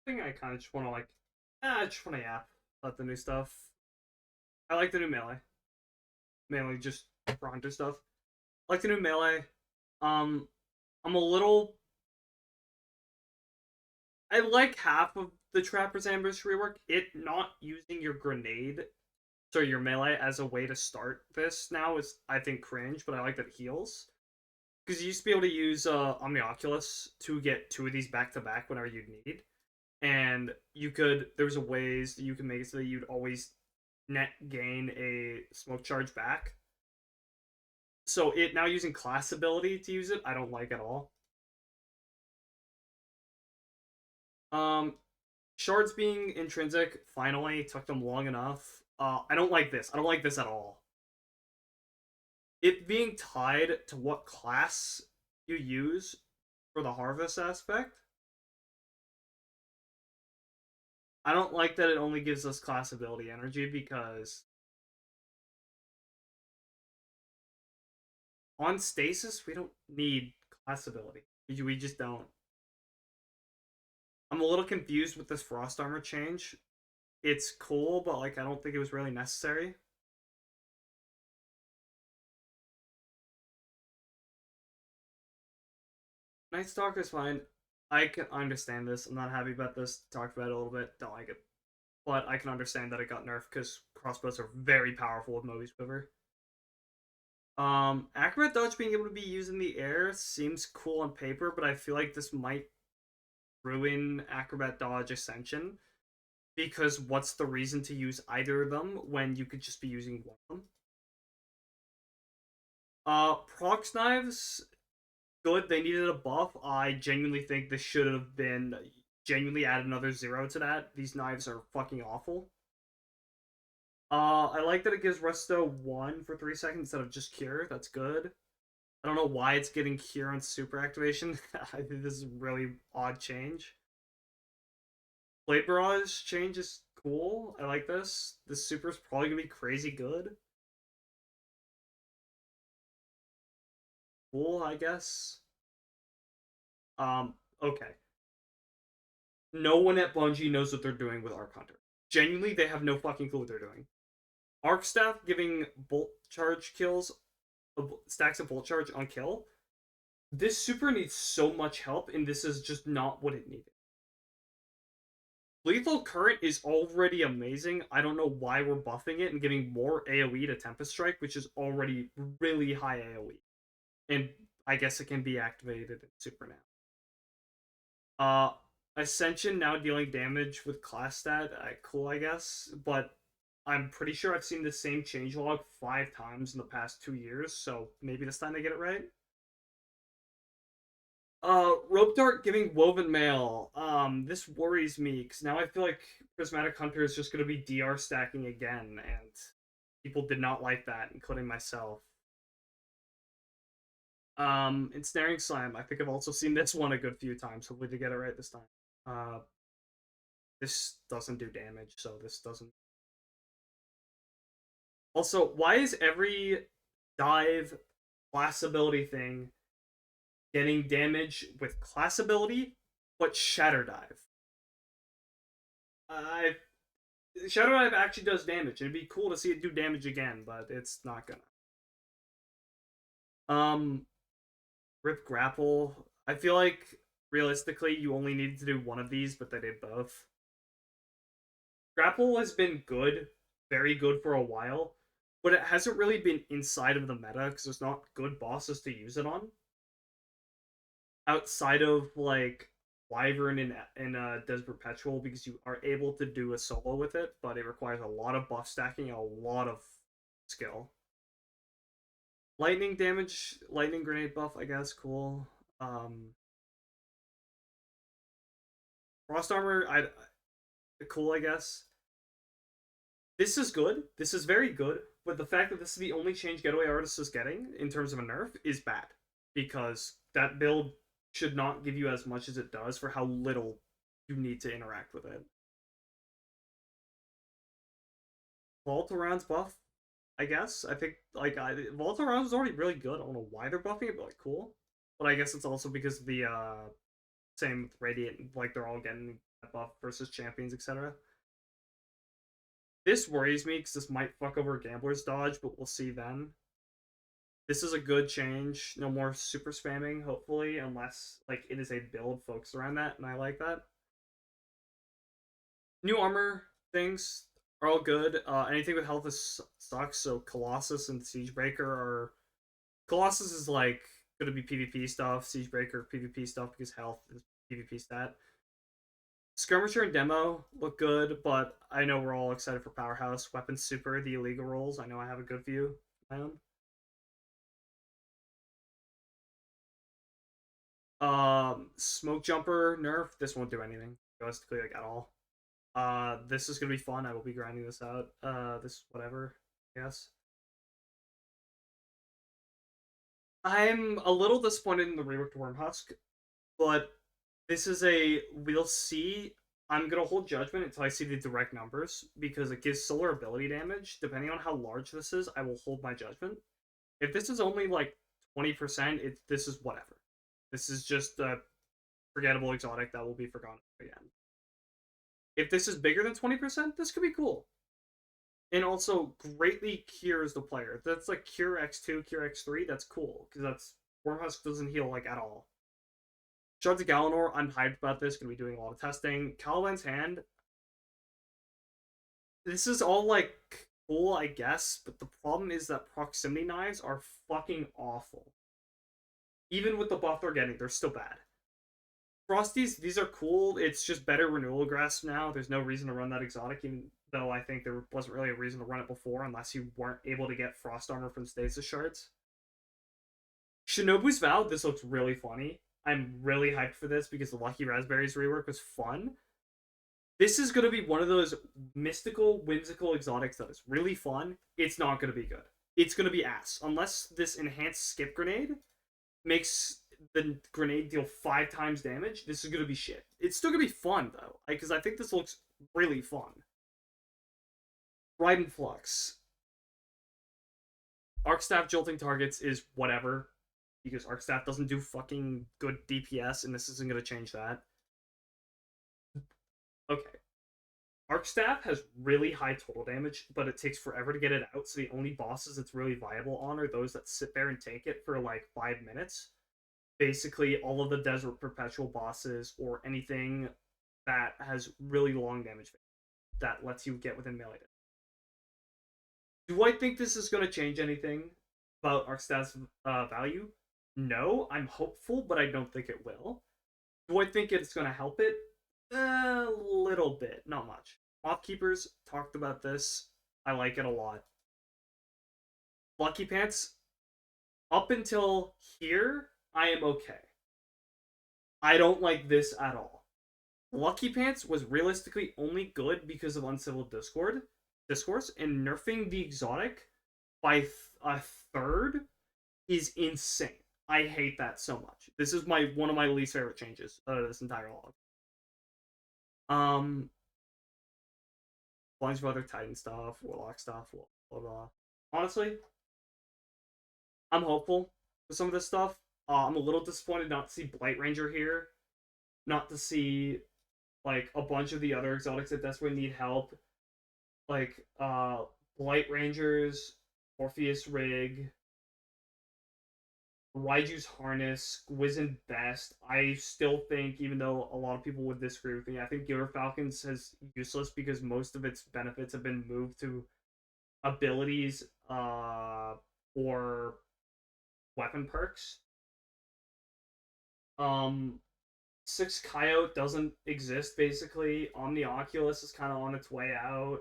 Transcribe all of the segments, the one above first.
think I kind of just want to I just want to yap about the new stuff. I like the new melee, mainly just for hunter stuff. I like the new melee. Um, I'm a little. I like half of the Trapper's Ambush rework. It not using your grenade, so your melee as a way to start this now is I think cringe, but I like that it heals. Because you used to be able to use Omnioculus to get two of these back to back whenever you'd need, and there's a ways that you can make it so that you'd always net gain a smoke charge back. So it now using class ability to use it, I don't like at all. Um, Shards being intrinsic finally took them long enough. I don't like this. I don't like this at all. It being tied to what class you use for the harvest aspect. I don't like that it only gives us class ability energy because on stasis we don't need class ability. We just don't. I'm a little confused with this frost armor change. It's cool, but like I don't think it was really necessary. Night Stalker is fine. I can understand this. I'm not happy about this. Talked about it a little bit. Don't like it. But I can understand that it got nerfed because crossbows are very powerful with Moby's Quiver. Acrobat Dodge being able to be used in the air seems cool on paper, but I feel like this might ruin Acrobat Dodge Ascension because what's the reason to use either of them when you could just be using one of them? Prox Knives, good. They needed a buff. I genuinely think this should have been genuinely add another 0 to that. These knives are fucking awful. I like that it gives Resto 1 for 3 seconds instead of just Cure. That's good. I don't know why it's getting Cure on super activation. I think this is a really odd change. Blade Barrage change is cool. I like this. This super is probably gonna be crazy good. Cool, I guess. Okay. No one at Bungie knows what they're doing with Arc Hunter. Genuinely, they have no fucking clue what they're doing. Arc Staff giving bolt charge kills, stacks of bolt charge on kill. This super needs so much help, and this is just not what it needed. Lethal Current is already amazing. I don't know why we're buffing it and giving more AoE to Tempest Strike, which is already really high AoE. And I guess it can be activated in Super now. Ascension now dealing damage with class stat. Cool, I guess. But I'm pretty sure I've seen the same changelog 5 times in the past 2 years, so maybe this time they get it right. Rope Dart giving Woven Mail. This worries me because now I feel like Prismatic Hunter is just going to be DR stacking again, and people did not like that, including myself. Ensnaring Slam. I think I've also seen this one a good few times. Hopefully to get it right this time. This doesn't do damage, so this doesn't. Also, why is every dive class ability thing getting damage with class ability, but Shatter Dive? I Shadow Dive actually does damage. It'd be cool to see it do damage again, but it's not gonna. Um, Rip Grapple. I feel like realistically you only needed to do one of these, but they did both. Grapple has been good, very good for a while, but it hasn't really been inside of the meta because there's not good bosses to use it on. Outside of like Wyvern and Des Perpetual, because you are able to do a solo with it, but it requires a lot of buff stacking and a lot of skill. Lightning damage, lightning grenade buff, I guess, cool. Frost armor, cool, I guess. This is good. This is very good. But the fact that this is the only change Getaway Artist is getting in terms of a nerf is bad. Because that build should not give you as much as it does for how little you need to interact with it. Vault around's buff, I guess. I think Vault around is already really good. I don't know why they're buffing it, but like cool. But I guess it's also because of the Same with Radiant, like they're all getting that buff versus champions, etc. This worries me because this might fuck over Gambler's Dodge, but we'll see then. This is a good change. No more super spamming, hopefully, unless like it is a build focused around that, and I like that. New armor things are all good. Anything with health is sucks. So Colossus and Siegebreaker are. Colossus is like going to be PvP stuff. Siegebreaker PvP stuff because health is PvP stat. Skirmisher and Demo look good, but I know we're all excited for Powerhouse. Weapon Super, the illegal rolls. I know I have a good view. I own. Smoke Jumper nerf. This won't do anything realistically, like at all. This is gonna be fun. I will be grinding this out. This whatever. Yes. I'm a little disappointed in the reworked Wormhusk, but this is a we'll see. I'm gonna hold judgment until I see the direct numbers because it gives solar ability damage. Depending on how large this is, I will hold my judgment. If this is only like 20%, this is whatever. This is just a forgettable exotic that will be forgotten again. If this is bigger than 20%, this could be cool. And also greatly cures the player. That's like Cure X2, Cure X3, that's cool. Because that's Wormhusk doesn't heal like at all. Shards of Galanor, I'm hyped about this, gonna be doing a lot of testing. Caliban's Hand. This is all like cool, I guess, but the problem is that proximity knives are fucking awful. Even with the buff they're getting, they're still bad. Frosties, these are cool. It's just better Renewal Grasp now. There's no reason to run that exotic, even though I think there wasn't really a reason to run it before unless you weren't able to get Frost Armor from Stasis Shards. Shinobu's Vow, this looks really funny. I'm really hyped for this because the Lucky Raspberries rework was fun. This is going to be one of those mystical, whimsical exotics that is really fun. It's not going to be good. It's going to be ass. Unless this enhanced skip grenade makes the grenade deal 5 times damage, this is going to be shit. It's still going to be fun, though, because I think this looks really fun. Raiden Flux. Arc Staff jolting targets is whatever, because Arc Staff doesn't do fucking good DPS, and this isn't going to change that. Okay. Arc Staff has really high total damage, but it takes forever to get it out, so the only bosses it's really viable on are those that sit there and take it for like 5 minutes. Basically, all of the Desert Perpetual bosses or anything that has really long damage that lets you get within melee. Do I think this is going to change anything about Arc Staff's value? No, I'm hopeful, but I don't think it will. Do I think it's going to help it? A little bit, not much. Moth Keepers talked about this. I like it a lot. Lucky Pants, up until here, I am okay. I don't like this at all. Lucky Pants was realistically only good because of Uncivil Discourse, and nerfing the exotic by a third is insane. I hate that so much. This is one of my least favorite changes out of this entire log. Bunch of other Titan stuff, Warlock stuff, blah blah blah. Honestly, I'm hopeful for some of this stuff. I'm a little disappointed not to see Blight Ranger here, not to see like a bunch of the other exotics that desperately need help, like Blight Rangers, Orpheus Rig, Raiju's Harness, Wizened Best. I still think, even though a lot of people would disagree with me, I think Gear Falcons is useless because most of its benefits have been moved to abilities or weapon perks. 6 Coyote doesn't exist basically. Omni Oculus is kind of on its way out.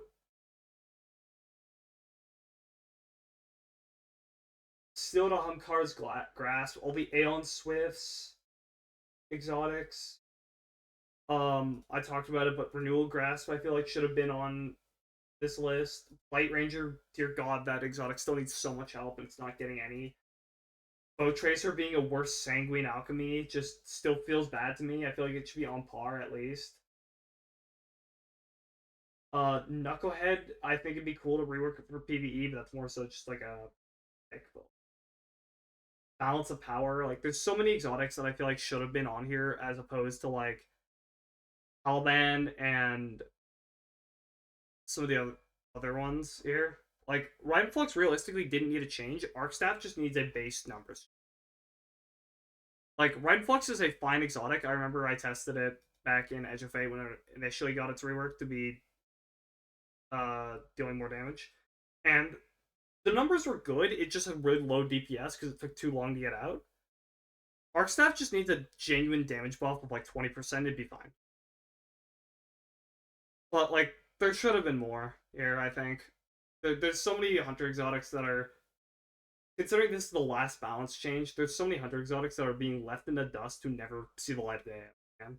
Still to Humkar's Grasp, all the Aeon Swifts, exotics. I talked about it, but Renewal Grasp I feel like should have been on this list. Light Ranger, dear God, that exotic still needs so much help, and it's not getting any. Bow Tracer being a worse Sanguine Alchemy just still feels bad to me. I feel like it should be on par at least. Knucklehead, I think it'd be cool to rework it for PvE, but that's more so just like a pick. balance of power. Like, there's so many exotics that I feel like should have been on here as opposed to like Halban and some of the other ones here. Like, Rhyme Flux realistically didn't need a change. Arc Staff just needs a base numbers. Like, Rhyme Flux is a fine exotic. I remember I tested it back in Edge of Fate when it initially got its rework to be dealing more damage. And the numbers were good. It just had really low DPS because it took too long to get out. Arc Staff just needs a genuine damage buff of like 20%. It'd be fine. But like, there should have been more here. I think there's so many hunter exotics that are, considering this is the last balance change. There's so many hunter exotics that are being left in the dust to never see the light of day again.